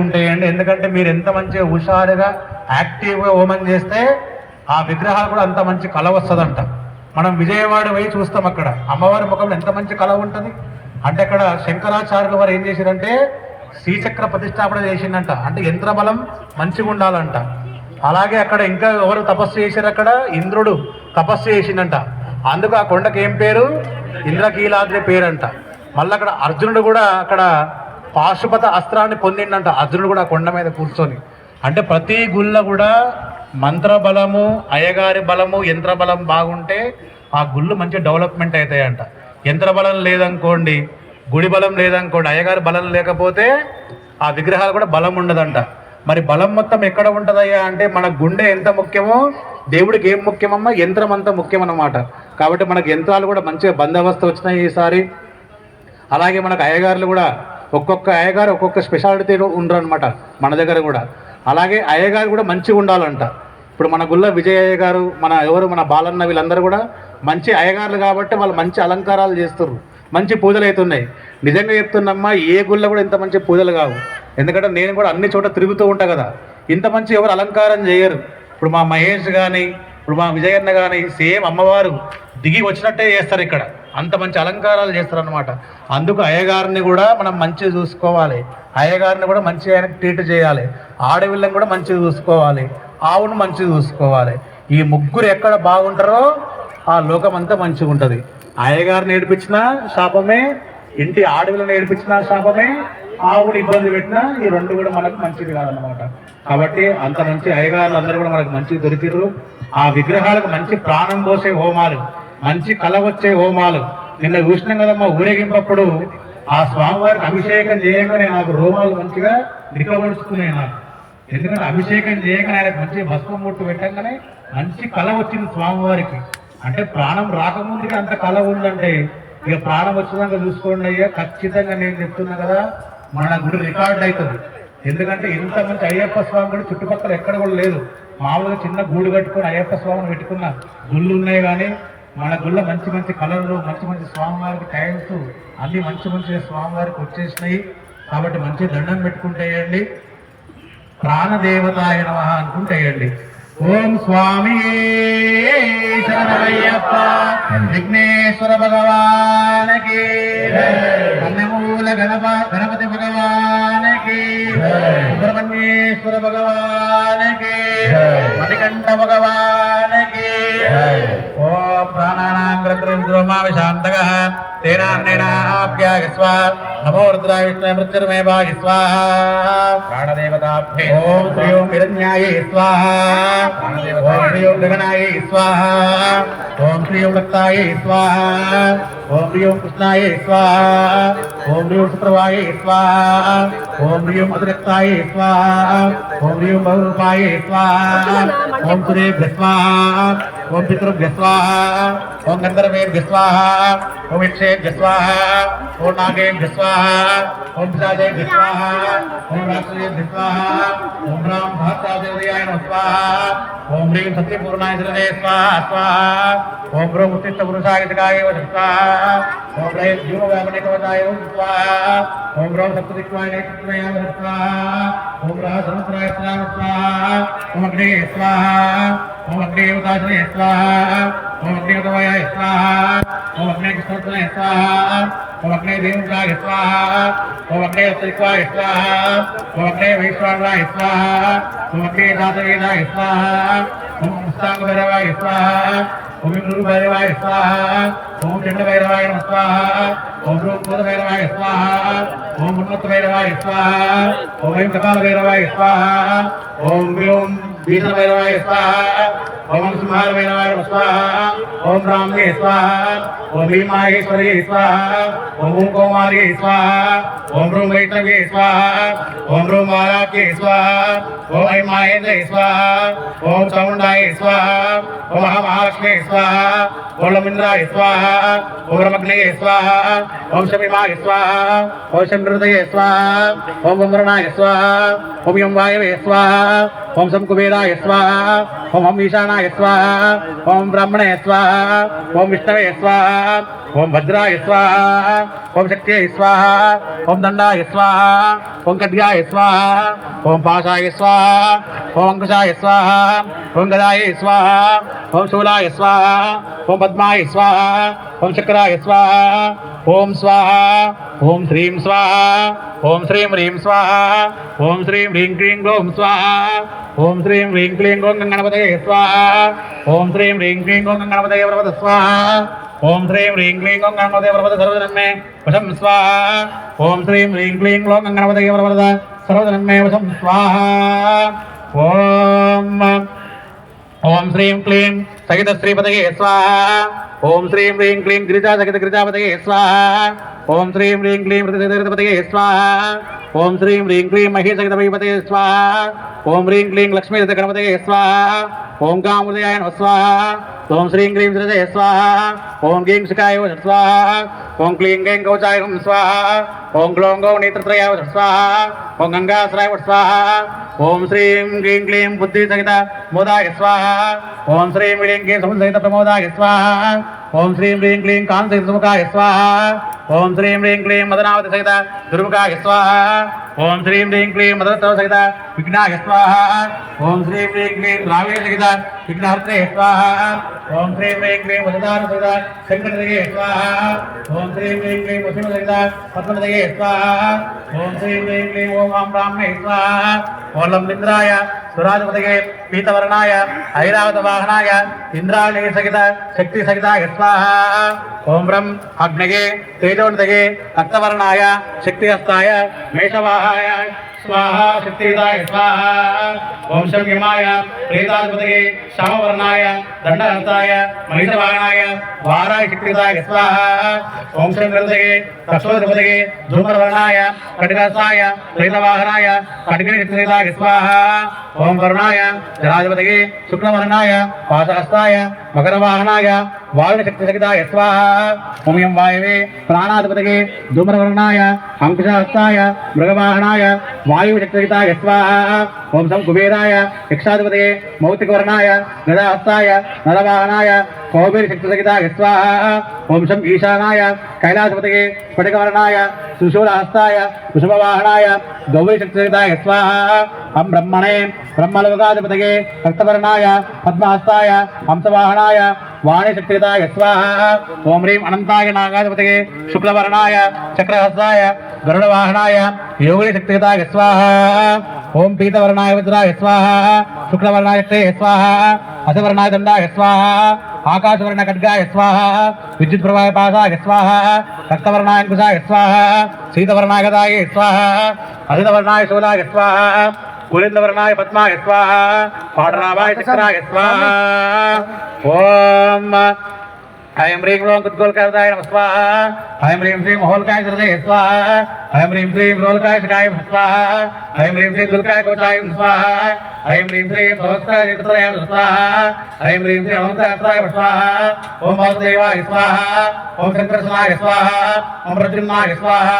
ఉంటాయండి. ఎందుకంటే మీరు ఎంత మంచిగా హుషారుగా యాక్టివ్గా హోమం చేస్తే ఆ విగ్రహాలు కూడా అంత మంచి కళ వస్తుందంట. మనం విజయవాడ పోయి చూస్తాం, అక్కడ అమ్మవారి ముఖంలో ఎంత మంచి కళ ఉంటుంది అంటే అక్కడ శంకరాచార్యుల వారు ఏం చేశారంటే శ్రీచక్ర ప్రతిష్టాపన చేసిందంట. అంటే యంత్ర బలం మంచిగా ఉండాలంట. అలాగే అక్కడ ఇంకా ఎవరు తపస్సు చేశారు, అక్కడ ఇంద్రుడు తపస్సు చేసిందంట. అందుకు ఆ కొండకి ఏం పేరు? ఇంద్రకీలాద్రి పేరంట. మళ్ళీ అక్కడ అర్జునుడు కూడా అక్కడ పాశుపత అస్త్రాన్ని పొందిండంట, అర్జునుడు కూడా కొండ మీద కూర్చొని. అంటే ప్రతి గుళ్ళ కూడా మంత్ర బలము, అయ్యగారి బలము, యంత్ర బలం బాగుంటే ఆ గుళ్ళు మంచి డెవలప్మెంట్ అవుతాయంట. యంత్ర బలం లేదనుకోండి, గుడి బలం లేదనుకోండి, అయ్యగారి బలం లేకపోతే ఆ విగ్రహాలు కూడా బలం ఉండదంట. మరి బలం మొత్తం ఎక్కడ ఉంటుందయ్యా అంటే మన గుండె ఎంత ముఖ్యమో దేవుడికి ఏం ముఖ్యమమ్మా, యంత్రం అంత ముఖ్యమన్నమాట. కాబట్టి మనకు యంత్రాలు కూడా మంచిగా బందోబస్తు వచ్చినాయి ఈసారి. అలాగే మనకు అయ్యగారులు కూడా ఒక్కొక్క అయ్యగారు ఒక్కొక్క స్పెషాలిటీ ఉండరనమాట మన దగ్గర కూడా. అలాగే అయ్యగారు కూడా మంచిగా ఉండాలంట. ఇప్పుడు మన గుళ్ళ విజయ్ అయ్య గారు, మన బాలన్న, వీళ్ళందరూ కూడా మంచి అయ్యగారులు కాబట్టి వాళ్ళు మంచి అలంకారాలు చేస్తున్నారు, మంచి పూజలు అవుతున్నాయి. నిజంగా చెప్తున్నమ్మా, ఏ గుళ్ళ కూడా ఇంత మంచి పూజలు కావు. ఎందుకంటే నేను కూడా అన్ని చోట తిరుగుతూ ఉంటా కదా, ఇంత మంచి ఎవరు అలంకారం చేయరు. ఇప్పుడు మా మహేష్ కానీ, ఇప్పుడు మా విజయన్న కానీ సేమ్ అమ్మవారు దిగి వచ్చినట్టే చేస్తారు ఇక్కడ, అంత మంచి అలంకారాలు చేస్తారనమాట. అందుకు అయ్యగారిని కూడా మనం మంచిగా చూసుకోవాలి, అయ్యగారిని కూడా మంచిగా ఆయనకు ట్రీట్ చేయాలి, ఆడవిళ్ళని కూడా మంచిగా చూసుకోవాలి, ఆవును మంచిగా చూసుకోవాలి. ఈ ముగ్గురు ఎక్కడ బాగుంటారో ఆ లోకం అంతా మంచిగా ఉంటుంది. అయ్యగారిని ఏడిపించినా శాపమే, ఇంటి ఆడవిళ్ళని ఏడిపించినా శాపమే, ఆవుని ఇబ్బంది పెట్టినా ఈ రెండు కూడా మనకు మంచిది కాదనమాట. కాబట్టి అంత మంచి అయ్యగారులు అందరూ కూడా మనకు మంచిగా దొరికిర్రు. ఆ విగ్రహాలకు మంచి ప్రాణం పోసే హోమాలు, మంచి కళ వచ్చే హోమాలు. నిన్న చూసినాం కదమ్మా ఊరేగింపప్పుడు ఆ స్వామివారికి అభిషేకం చేయగానే నాకు రోమాలు మంచిగా నిక్కబడుచుకున్నాయి నాకు. ఎందుకంటే అభిషేకం చేయగానే ఆయనకు మంచి భస్మం ముట్టు పెట్టగానే మంచి కళ వచ్చింది స్వామివారికి. అంటే ప్రాణం రాకముందుకి అంత కళ ఉందంటే ఇక ప్రాణం వచ్చినాక చూసుకోండి అయ్యా, ఖచ్చితంగా నేను చెప్తున్నా కదా మన గుడి రికార్డ్ అవుతుంది. ఎందుకంటే ఇంత మంచి అయ్యప్ప స్వామి కూడా చుట్టుపక్కల ఎక్కడ కూడా లేదు. మామూలుగా చిన్న గూడు కట్టుకొని అయ్యప్ప స్వామిని పెట్టుకున్న గుళ్ళు ఉన్నాయి, కానీ మన గుళ్ళ మంచి మంచి కలర్లు, మంచి మంచి స్వామివారికి టైమ్స్ అన్ని మంచి మంచి స్వామివారికి వచ్చేసినాయి. కాబట్టి మంచి దండం పెట్టుకుంటేయండి, ప్రాణదేవతాయ నమః అనుకుంటేయండి. ఓం స్వామి శరణమయ్యప్ప, విఘ్నేశ్వర భగవానకి, కన్నమూల గణపతి భగవానకి, సుబ్రహ్మణ్యేశ్వర భగవానకి, మణికంఠ భగవానకి. ఓం ప్రాణానాం గ్రహ్మవిశాంతగ తేనాన్నేనాభ్యాగస్వ నమో రుద్రాయ విష్ణు మృత్యుర్మే భాగి స్వాహ. ప్రాణదేవతాభ్యే ఓం శ్రీ ఓం హిరణ్యాయ స్వాహ, ఓం శ్రీ ఓం గగనాయ స్వాహ, ఓం శ్రీ ఓం రక్తాయ స్వాహ, ఓం శ్రీ ఓం కృష్ణాయ స్వాహ, ఓం శ్రీ ఓం శుక్రవాయ స్వాహ, ఓం శ్రీ ఓం అతిరక్తాయ స్వాహ, ఓం శ్రీ ఓం బహురూపాయ స్వాహ, ఓం సూర్యేభ్యః స్వాహ, ఓం పితృభ్యః స్వాహ, ఓం గంధర్వేభ్యః స్వాహ, ఓం యక్షేభ్యః స్వాహ, ఓం నాగేభ్యః స్వాహ, ఓం పిశాచేభ్యః స్వాహ, ఓం రాక్షసేభ్యః స్వాహ, ఓం రామ సహస్రాదేవ్యాయ నమః స్వాహ, ఓం హ్రీం సత్యపూర్ణాయ శ్రీదే స్వాహ స్వాహ, ఓం హ్రీం ఉత్తిష్ట పురుషాయ జగాయ స్వాహ, ఓం హ్రీం జీవవ్యాపనికవచాయ స్వాహ, ఓం హ్రీం సప్తదిక్వాయ నేత్రమయ స్వాహ, ఓం హ్రీం సహస్రాయ స్వాహ, ఓం అగ్నే స్వాహ, ఓం అగ్నే ఉదాసనే స్వాహ, ఓం అగ్నే ఉదవాయ స్వాహ, ఓం అగ్నే కృష్ణోత్తరాయ స్వాహ, ఓం అగ్నే దేవతాయ స్వాహ, ఓం అగ్నే ఉత్తరిక్వాయ స్వాహ, ఓం అగ్నే వైశ్వానరాయ స్వాహ, ఓం అగ్నే దాతవేదాయ స్వాహ, ఓం హస్తాంగ భైరవాయ స్వాహ, ఓం గురు భైరవాయ స్వాహ, ఓం చండ భైరవాయ నమః స్వాహ, ఓం భూత భైరవాయ స్వాహ, ఓం ఉన్మత్త భైరవాయ స్వాహ, ఓం కపాల భైరవాయ స్వాహ, ఓం వ్యోం భీషణ భైరవాయ స్వాహ, ఓం సింహాల భైరవాయ స్వాహ, ఓం బ్రాహ్మణే స్వాహ, ఓం భీమాహేశ్వరి స్వాహ, ఓం కౌమారి స్వాహ, ఓం భ్రూం వైష్ణవే స్వాహ, ఓం భ్రూం వారాఖ్యే స్వాహ, ఓం ఐం మహేంద్రే స్వాహ, ఓం చాముండాయ స్వాహ, ఓం మహాలక్ష్మే స్వాహ, ఓం లమింద్రాయ స్వాహ, ఓం రమగ్నయే స్వాహ, ఓం శమిమాయ స్వాహ, ఓం శంకృతయే స్వాహ, ఓం వమ్రణాయ స్వాహ, ఓం యం వాయవే స్వాహ, ఓం శంకుబేరాయ స్వాహ, ఓం ఈశానాయ वामनाय स्वाहा ओम ब्रह्मणे स्वाहा ओम विष्णवे स्वाहा ओम भद्राय स्वाहा ओम शक्त्यै स्वाहा ओम दंडाय स्वाहा ओम खड्गाय स्वाहा ओम पाशाय स्वाहा ओम अंकुशाय स्वाहा ओम गदाय स्वाहा ओम शूलाय स्वाहा ओम पद्माय स्वाहा ओम चक्राय स्वाहा ओम स्वाहा ओम श्रीं स्वाहा ओम श्रीं ह्रीं स्वाहा ओम श्रीं ह्रीं क्लीं ग्लौं स्वाहा ओम श्रीं ह्रीं क्लीं ग्लौं गणपतये स्वाहा ओम श्रीं ह्रीं क्लीं ग्लौं गणपतये वरवद स्वाहा ओम श्रीं ह्रीं क्लीं ग्लौं गणपतये वरवद सर्वजन्मे वशं स्वाहा ओम श्रीं ह्रीं क्लीं ग्लौं गणपतये वरवद सर्वजन्मे वशं स्वाहा ओम ओम श्रीं क्लीं सहित श्रीपतये स्वाहा ओम श्रीं ह्रीं क्लीं गिरिजा सहित गिरिजापतये स्वाहा ओम श्रीं ह्रीं क्लीं ऋतपतये स्वाहा ओम श्रीं ह्रीं क्लीं महेश सहित महीपतये स्वाहा ओम ह्रीं क्लीं लक्ष्मी सहित गणपतये स्वाहा ओम कामृदयाय नमः स्वाहा ओम श्रीं क्लीं विरजये स्वाहा ओम क्लीं शिखाय स्वाहा ओम क्लीं गैं कवचाय नमः स्वाहा ओम ग्लौं गौ नेत्रत्रयाय स्वाहा ओम गंगाश्राय स्वाहा ओम श्रीं क्लीं क्लीं बुद्धि सहित मोदाय स्वाहा ओम श्रीं क्लीं क्लीं समुद्र सहित प्रमोदाय स्वाहा ओम श्रीं क्लीं क्लीं कांत सहित सुमुखाय स्वाहा ओम श्रीं क्लीं क्लीं मदनावती सहित दुर्मुखाय स्वाहा ओम श्रीं क्लीं क्लीं मदनतव सहित विघ्नाय स्वाहा ओम श्रीं क्लीं क्लीं रावे सहित विघ्नहर्त्रे स्वाहा ओम श्रीं क्लीं क्लीं वसुधार सहित शंकरदये स्वाहा ओम श्रीं क्लीं क्लीं वसुदेव सहित पद्मदये स्वाहा ओम श्रीं क्लीं क्लीं ओम राम ब्राह्मणे स्वाहा ओम लंबिंद्राय सुराजपतये पीतवर्णाय ऐरावत वाहनाय इंद्राणी सहित शक्ति सहिताय स्वाहा ओम ब्रह्म अग्नये तेजोन्नतये रक्तवर्णाय शक्तिहस्ताय मेषवाहाय स्वाहा शक्तिदाय स्वाहा ओम शम्यमाय प्रेताधिपतये श्यामवर्णाय दंडहस्ताय महिषवाहनाय वाराय शक्तिदाय स्वाहा ओम शंकरदये तक्षोधिपतये धूम्रवर्णाय खड्गहस्ताय प्रेतवाहनाय खड्गिनी शक्तिदाय स्वाहा ओम वरुणाय जराधिपतये शुक्लवर्णाय पाशहस्ताय मकरवाहनाय वायुनी शक्तिसहिताय स्वाहा ओम यं वायवे प्राणाधिपतये धूम्रवर्णाय अंकुशहस्ताय मृगवाहनाय वायु शक्तिसहिताय स्वाहा ओम सं कुबेराय यक्षाधिपतये मौक्तिकवर्णाय गदाहस्ताय नरवाहनाय कौबेर शक्तिसहिताय स्वाहा ओम शं ईशानाय कैलासपतये स्फटिकवर्णाय सुशूलहस्ताय वृषभवाहनाय गौरी शक्तिसहिताय स्वाहा हम ब्रह्मणे ब्रह्मलोकाधिपतये रक्तवर्णाय पद्महस्ताय हंसवाहनाय वाणी शक्तिदाय स्वाहा ओम ह्रीं अनंताय नागाधिपतये शुक्लवर्णाय चक्रहस्ताय गरुडवाहनाय योगिनी शक्तिदाय स्वाहा ओम पीतवर्णाय वज्राय स्वाहा शुक्लवर्णाय शक्तये स्वाहा अथवर्णाय दंडाय स्वाहा आकाशवर्ण खड्गाय स्वाहा विद्युत प्रवाह पाशाय स्वाहा रक्तवर्णाय अंकुशाय स्वाहा शीतवर्णाय गदाय स्वाहा हरितवर्णाय शूलाय स्वाहा कुलिंदवर्णाय पद्माय स्वाहा पाटनाभाय चक्राय स्वाहा ओम ऐं ह्रीं क्लीं कुद्गोलकाय नमः स्वाहा ऐं ह्रीं श्रीं होलकाय हृदये स्वाहा ऐं ह्रीं श्रीं रोलकाय शिखाय स्वाहा ऐं ह्रीं श्रीं दुर्गाय कोटाय स्वाहा ऐं ह्रीं श्रीं सहस्रनेत्राय स्वाहा ऐं ह्रीं श्रीं अनंताय स्वाहा ओम वासुदेवाय स्वाहा ओम शंकरसनाय स्वाहा ओम प्रद्युम्नाय स्वाहा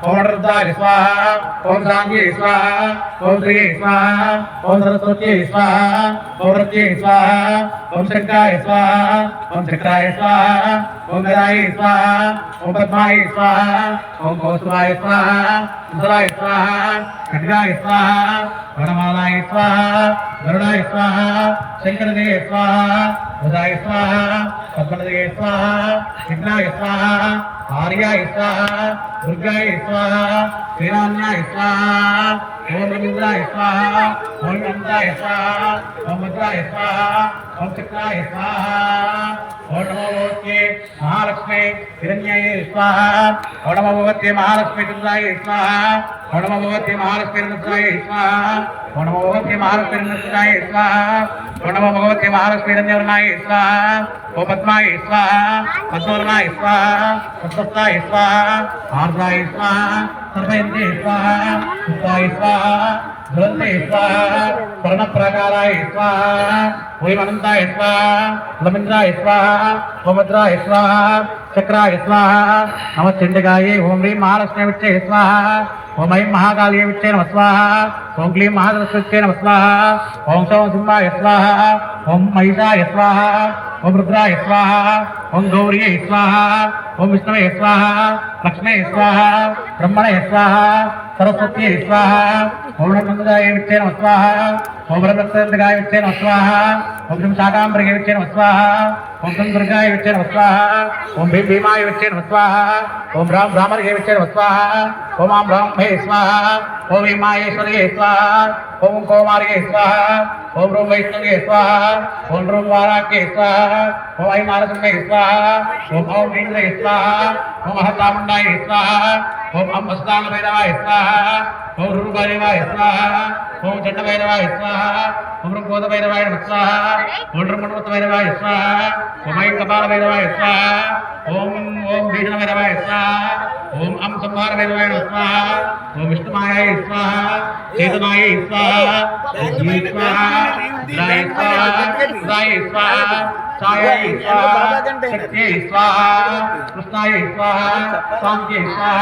ओम अनिरुद्धाय स्वाहा ओम शांगे स्वाहा ओम श्रीये स्वाहा ओम सरस्वत्यै स्वाहा ओम रत्यै स्वाहा ओम शंकाय स्वाहा ओम चक्राय स्वाहा ओम गदाय स्वाहा ओम पद्माय स्वाहा ओम कौस्तुभाय स्वाहा सुंदराय स्वाहा खड्गाय स्वाहा वनमालाय स्वाहा गरुडाय स्वाहा शंकरदये स्वाहा बुधाय स्वाहा पद्मदये स्वाहा विघ्नाय स्वाहा आर्याय स्वाहा दुर्गाय स्वाहा श्रीराम्याय स्वाहा ओम रवींद्राय स्वाहा ओम नंदाय स्वाहा ओम भद्राय स्वाहा ओम चक्राय स्वाहा ओम नमो भगवते महालक्ष्मी हिरण्याय स्वाहा ओम नमो भगवते महालक्ष्मी चंद्राय स्वाहा ओम नमो भगवते महालक्ष्मी नंदाय स्वाहा ओम नमो भगवते महालक्ष्मी नंदाय स्वाहा ओम नमो भगवते महालक्ष्मी हिरण्यवर्णाय स्वाहा ओम पद्माय स्वाहा पद्मवर्णाय स्वाहा पद्मस्ताय स्वाहा आर्द्राय स्वाहा सर्वयन्ते स्वाहा सुताय स्वाहा జ్వలంతే స్వాహ స్వర్ణప్రాకారాయ స్వాహ ఓయమనంతాయ స్వాహ లమింద్రాయ స్వాహ ఓమద్రాయ స్వాహ చక్రాయ స్వాహ నమశ్చండికాయే ఓం హ్రీం మహాలక్ష్మీ విచ్చే స్వాహ ఓం ఐం మహాకాళీ విచ్చే నమ స్వాహ ఓం క్లీం మహాసరస్వత్యై నమ స్వాహ ఓం సౌం సింహాయ స్వాహ ఓం మహిషాయ స్వాహ ఓం రుద్రాయ స్వాహ ఓం గౌర్యై స్వాహ ఓం విష్ణవే స్వాహ లక్ష్మీ స్వాహ బ్రహ్మణే స్వాహ సరస్వత్యై స్వాహ ఓం నందాయ విచ్చే నమ స్వాహ ఓం బ్రహ్మస్తంగాయ విచ్చే నమ స్వాహ ఓం శాకాంబరిగే విచ్చే నమ స్వాహ ఓం దుర్గాయ విచ్చే నమ స్వాహ ఓం భీమాయ విచ్చే నమ స్వాహ ఓం బ్రాహ్మణే విచ్చే నమ స్వాహ ఓం ఆం బ్రాహ్మే స్వాహ ఓం భీమాయేశ్వర్యే స్వాహ ఓం కౌమార్యే స్వాహ ఓం రూం వైష్ణవే స్వాహ ఓం రూం వారాక్యే స్వాహ ఓం ఐం ఆరసింహే స్వాహ ఓం ఔం హ్రీందే స్వాహ ఓం హస్తాముండాయ స్వాహ ఓం అం అస్తాన భైరవాయ స్వాహ ఓం రురుభైరవాయ స్వాహ ఓం చండభైరవాయ స్వాహ ఓం రుగోద భైరవాయ నమః స్వాహ ఓం రుమణవత భైరవాయ స్వాహ ఓం ఐం కపాల భైరవాయ స్వాహ ఓం ఓం భీషణ భైరవాయ స్వాహ ఓం అం సంహార భైరవాయ నమః స్వాహ ఓం విష్ణుమాయాయ స్వాహ చేతనాయ స్వాహ ఓం స్వాహ రాయ స్వాహ రాయ స్వాహ ఛాయాయ స్వాహ శక్తియై స్వాహ కృష్ణాయ స్వాహ శాంత్యై స్వాహ